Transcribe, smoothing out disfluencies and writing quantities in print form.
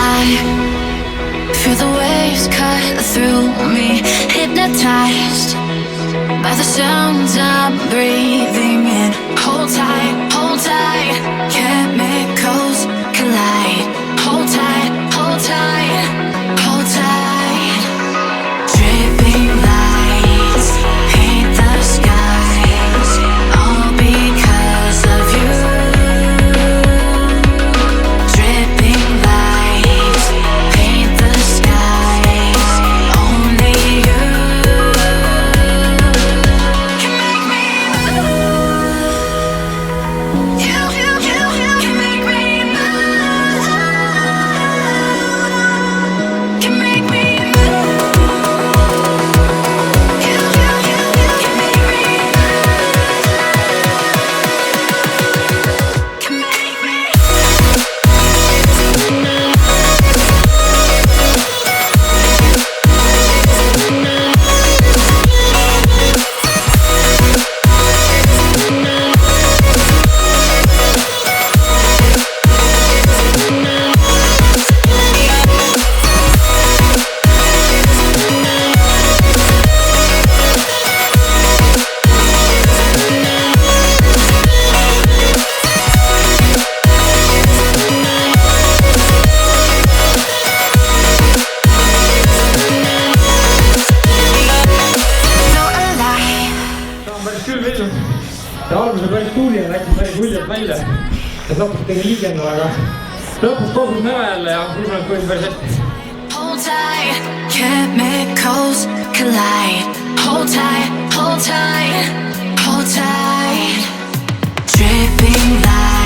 high, feel the waves cut through me, hypnotized by the sounds I'm breathing in. Hold tight, chemicals collide. Hold tight, hold tight, hold tight. Dripping lights paint the skies, all because of you. Dripping lights paint the skies, only you can make me move. You can make me move. Can make me move. You can make me move. Can make me. Ta on päris küll viljunud. See alguse päris tuuli ja läks päris uljalt välja. Et lõpuks tegi liigendu, aga lõpuks kogus näo jälle ja usun, et võis päris hästi. Hold tight, chemicals collide. Hold tight, hold tight, hold tight. Dripping light.